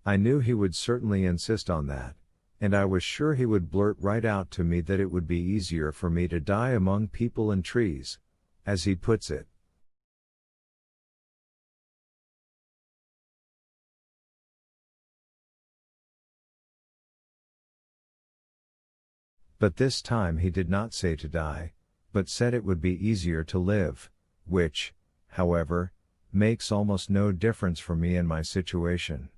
I knew he would certainly insist on that, and I was sure he would blurt right out to me that it would be easier for me to die among people and trees, as he puts it. But this time he did not say to die, but said it would be easier to live, which, however, makes almost no difference for me in my situation.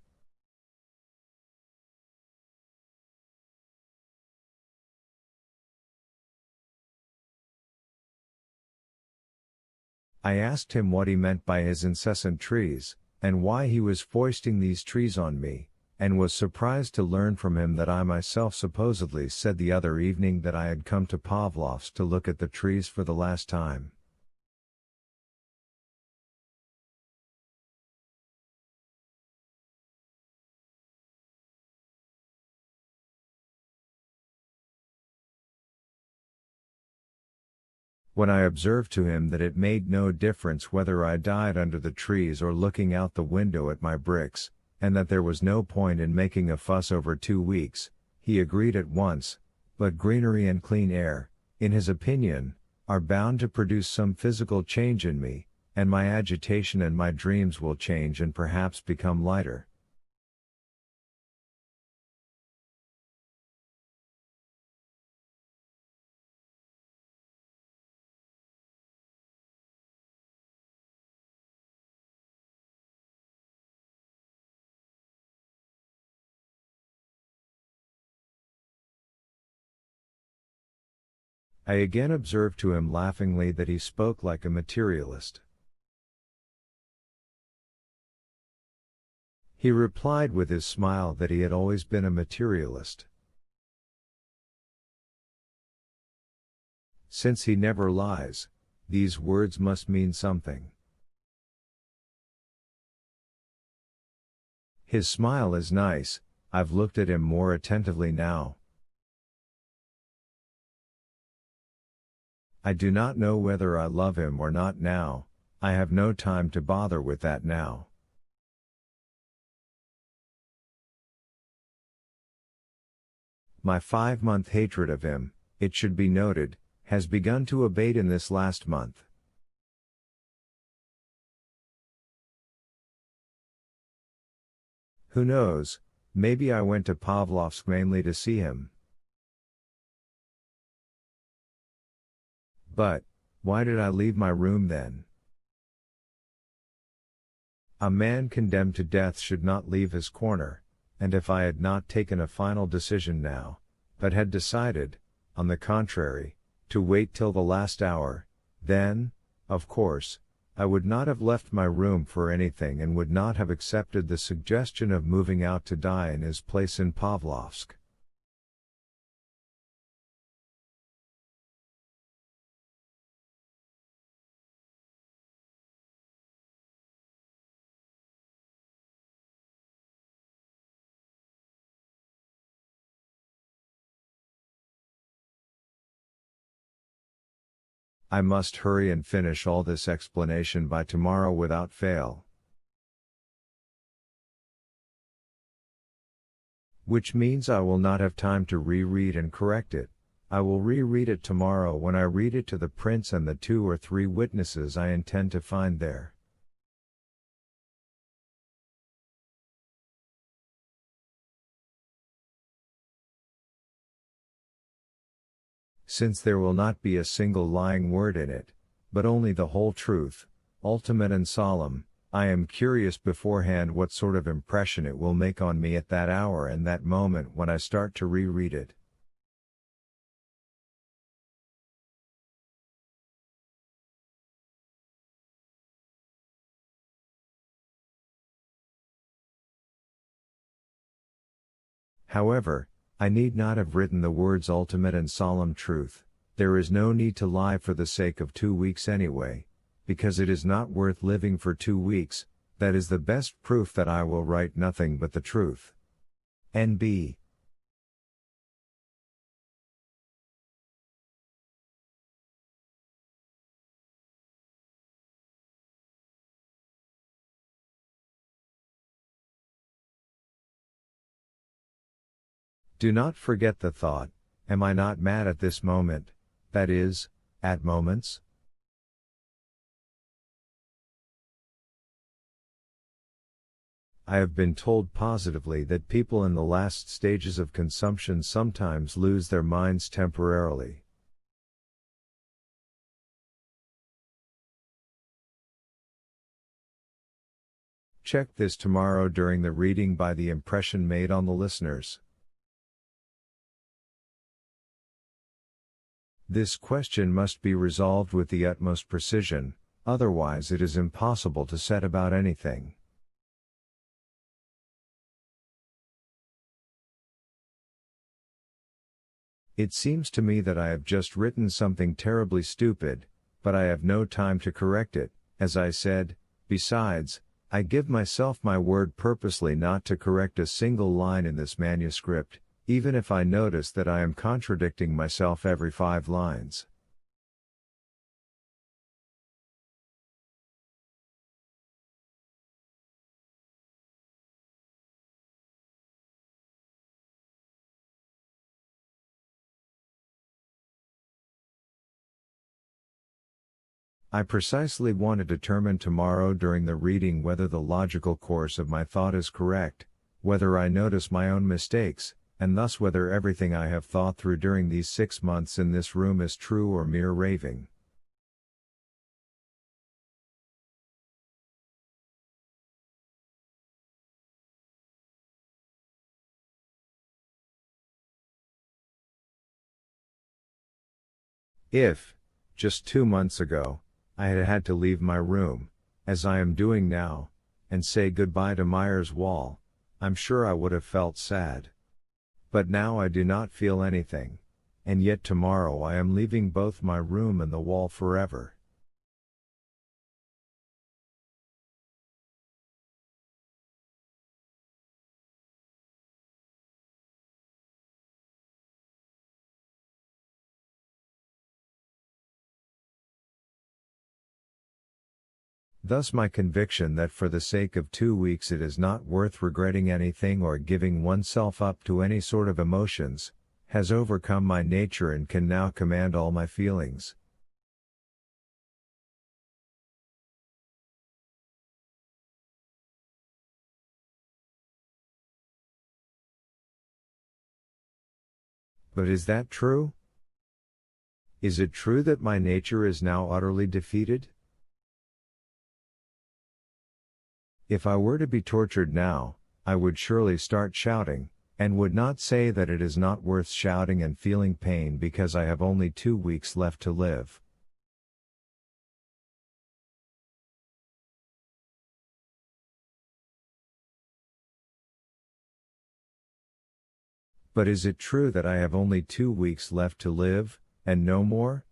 I asked him what he meant by his incessant trees, and why he was foisting these trees on me, and was surprised to learn from him that I myself supposedly said the other evening that I had come to Pavlov's to look at the trees for the last time. When I observed to him that it made no difference whether I died under the trees or looking out the window at my bricks, and that there was no point in making a fuss over 2 weeks, he agreed at once, but greenery and clean air, in his opinion, are bound to produce some physical change in me, and my agitation and my dreams will change and perhaps become lighter. I again observed to him laughingly that he spoke like a materialist. He replied with his smile that he had always been a materialist. Since he never lies, these words must mean something. His smile is nice, I've looked at him more attentively now. I do not know whether I love him or not now, I have no time to bother with that now. My 5-month hatred of him, it should be noted, has begun to abate in this last month. Who knows, maybe I went to Pavlovsk mainly to see him. But, why did I leave my room then? A man condemned to death should not leave his corner, and if I had not taken a final decision now, but had decided, on the contrary, to wait till the last hour, then, of course, I would not have left my room for anything and would not have accepted the suggestion of moving out to die in his place in Pavlovsk. I must hurry and finish all this explanation by tomorrow without fail. Which means I will not have time to reread and correct it. I will reread it tomorrow when I read it to the prince and the 2 or 3 witnesses I intend to find there. Since there will not be a single lying word in it, but only the whole truth, ultimate and solemn, I am curious beforehand what sort of impression it will make on me at that hour and that moment when I start to reread it. However, I need not have written the words ultimate and solemn truth. There is no need to lie for the sake of 2 weeks anyway, because it is not worth living for 2 weeks. That is the best proof that I will write nothing but the truth. N.B. Do not forget the thought, am I not mad at this moment, that is, at moments? I have been told positively that people in the last stages of consumption sometimes lose their minds temporarily. Check this tomorrow during the reading by the impression made on the listeners. This question must be resolved with the utmost precision, otherwise it is impossible to set about anything. It seems to me that I have just written something terribly stupid, but I have no time to correct it, as I said. Besides, I give myself my word purposely not to correct a single line in this manuscript, even if I notice that I am contradicting myself every 5 lines. I precisely want to determine tomorrow during the reading whether the logical course of my thought is correct, whether I notice my own mistakes, and thus whether everything I have thought through during these 6 months in this room is true or mere raving. If, just 2 months ago, I had had to leave my room, as I am doing now, and say goodbye to Meyer's wall, I'm sure I would have felt sad. But now I do not feel anything, and yet tomorrow I am leaving both my room and the wall forever. Thus my conviction that for the sake of 2 weeks it is not worth regretting anything or giving oneself up to any sort of emotions, has overcome my nature and can now command all my feelings. But is that true? Is it true that my nature is now utterly defeated? If I were to be tortured now, I would surely start shouting, and would not say that it is not worth shouting and feeling pain because I have only 2 weeks left to live. But is it true that I have only 2 weeks left to live, and no more?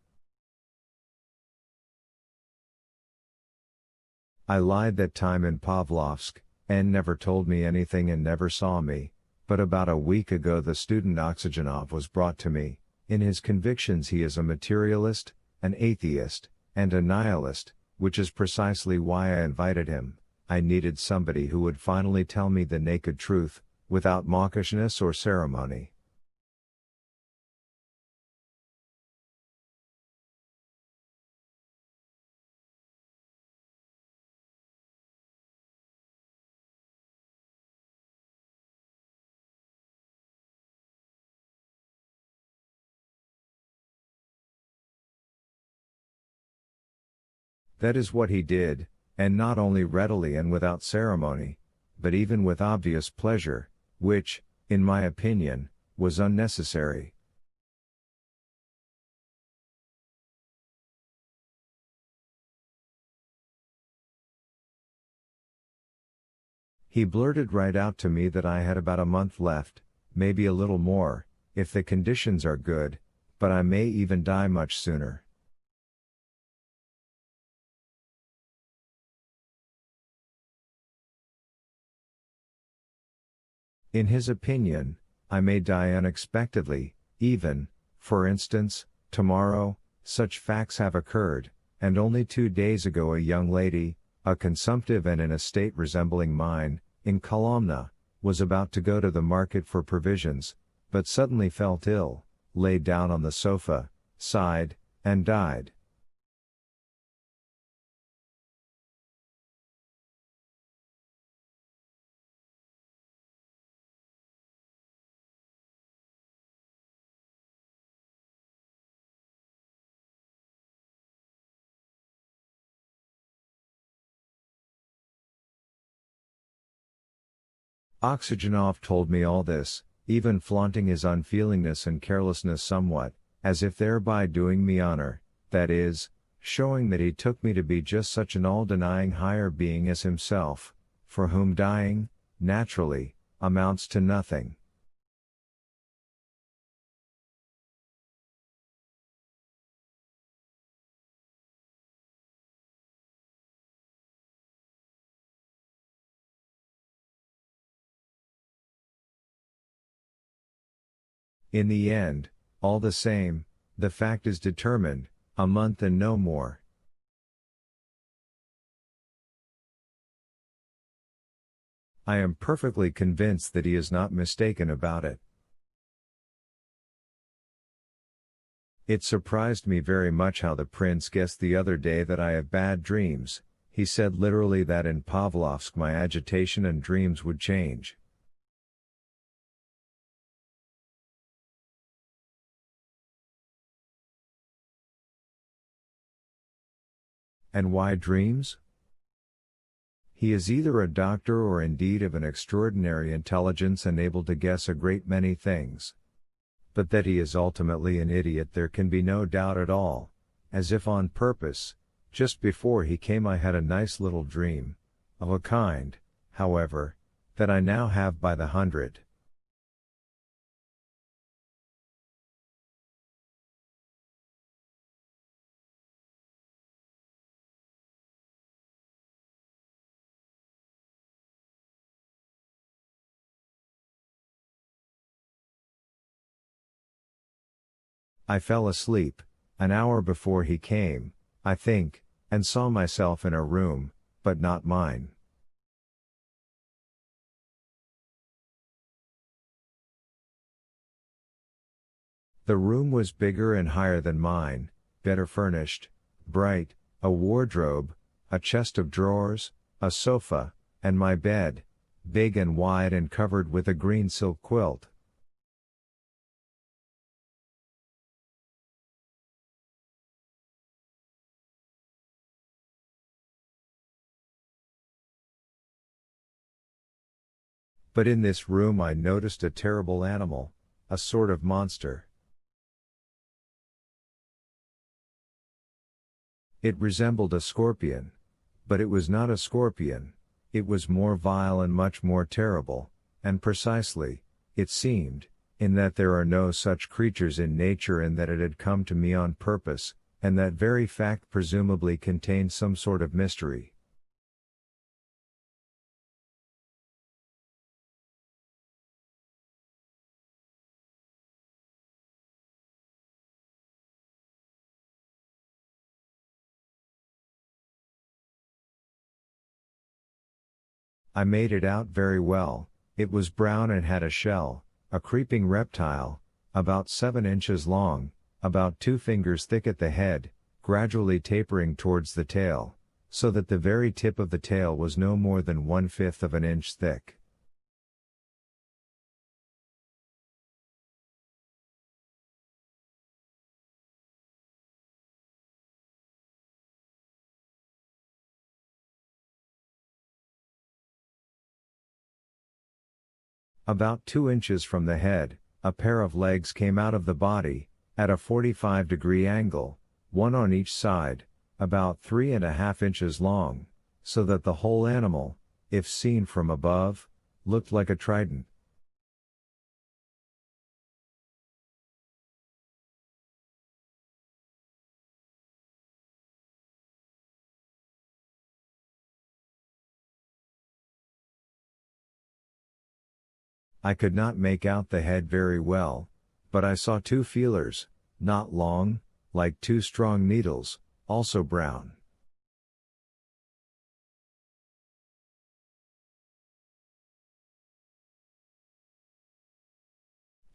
I lied that time in Pavlovsk, and never told me anything and never saw me, but about a week ago the student Oxygenov was brought to me. In his convictions he is a materialist, an atheist, and a nihilist, which is precisely why I invited him. I needed somebody who would finally tell me the naked truth, without mawkishness or ceremony. That is what he did, and not only readily and without ceremony, but even with obvious pleasure, which, in my opinion, was unnecessary. He blurted right out to me that I had about a month left, maybe a little more, if the conditions are good, but I may even die much sooner. In his opinion, I may die unexpectedly, even, for instance, tomorrow. Such facts have occurred, and only 2 days ago a young lady, a consumptive and in a state resembling mine, in Kolomna, was about to go to the market for provisions, but suddenly felt ill, lay down on the sofa, sighed, and died. Oxygenov told me all this, even flaunting his unfeelingness and carelessness somewhat, as if thereby doing me honor, that is, showing that he took me to be just such an all-denying higher being as himself, for whom dying, naturally, amounts to nothing. In the end, all the same, the fact is determined, a month and no more. I am perfectly convinced that he is not mistaken about it. It surprised me very much how the prince guessed the other day that I have bad dreams. He said literally that in Pavlovsk my agitation and dreams would change. And why dreams? He is either a doctor or indeed of an extraordinary intelligence and able to guess a great many things. But that he is ultimately an idiot there can be no doubt at all, as if on purpose. Just before he came I had a nice little dream, of a kind, however, that I now have by the hundred. I fell asleep, an hour before he came, I think, and saw myself in a room, but not mine. The room was bigger and higher than mine, better furnished, bright, a wardrobe, a chest of drawers, a sofa, and my bed, big and wide and covered with a green silk quilt. But in this room I noticed a terrible animal, a sort of monster. It resembled a scorpion. But it was not a scorpion, it was more vile and much more terrible, and precisely, it seemed, in that there are no such creatures in nature and that it had come to me on purpose, and that very fact presumably contained some sort of mystery. I made it out very well. It was brown and had a shell, a creeping reptile, about 7 inches long, about 2 fingers thick at the head, gradually tapering towards the tail, so that the very tip of the tail was no more than 1/5 of an inch thick. About 2 inches from the head, a pair of legs came out of the body, at a 45-degree angle, one on each side, about 3½ inches long, so that the whole animal, if seen from above, looked like a trident. I could not make out the head very well, but I saw 2 feelers, not long, like 2 strong needles, also brown.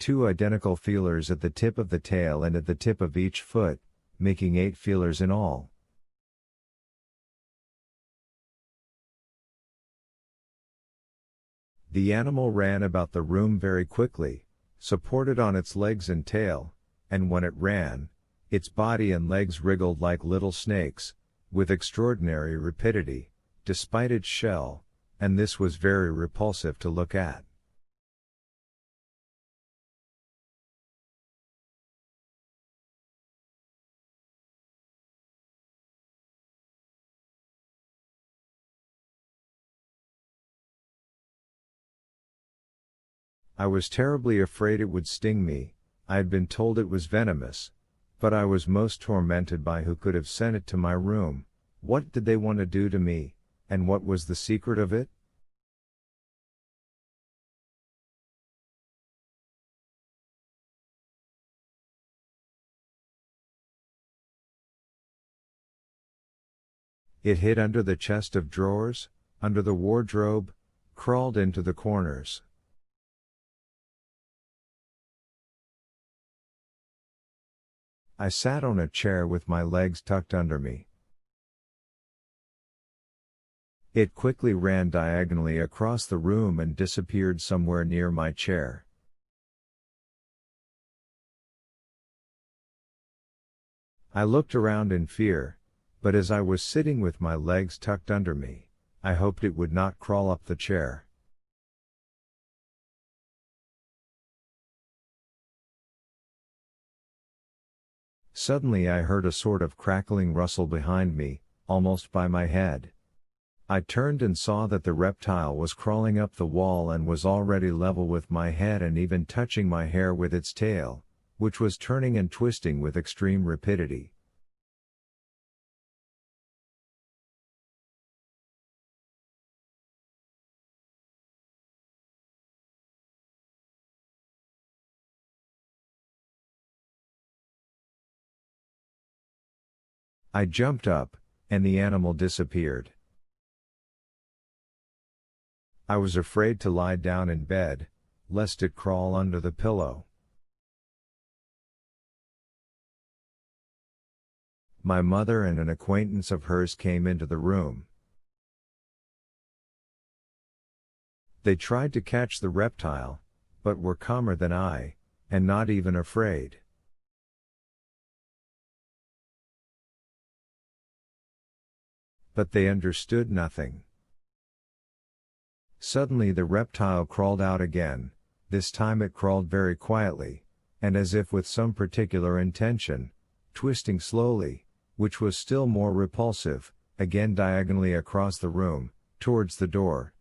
2 identical feelers at the tip of the tail and at the tip of each foot, making 8 feelers in all. The animal ran about the room very quickly, supported on its legs and tail, and when it ran, its body and legs wriggled like little snakes, with extraordinary rapidity, despite its shell, and this was very repulsive to look at. I was terribly afraid it would sting me. I had been told it was venomous, but I was most tormented by who could have sent it to my room. What did they want to do to me, and what was the secret of it? It hid under the chest of drawers, under the wardrobe, crawled into the corners. I sat on a chair with my legs tucked under me. It quickly ran diagonally across the room and disappeared somewhere near my chair. I looked around in fear, but as I was sitting with my legs tucked under me, I hoped it would not crawl up the chair. Suddenly I heard a sort of crackling rustle behind me, almost by my head. I turned and saw that the reptile was crawling up the wall and was already level with my head and even touching my hair with its tail, which was turning and twisting with extreme rapidity. I jumped up, and the animal disappeared. I was afraid to lie down in bed, lest it crawl under the pillow. My mother and an acquaintance of hers came into the room. They tried to catch the reptile, but were calmer than I, and not even afraid. But they understood nothing. Suddenly the reptile crawled out again. This time it crawled very quietly, and as if with some particular intention, twisting slowly, which was still more repulsive, again diagonally across the room, towards the door,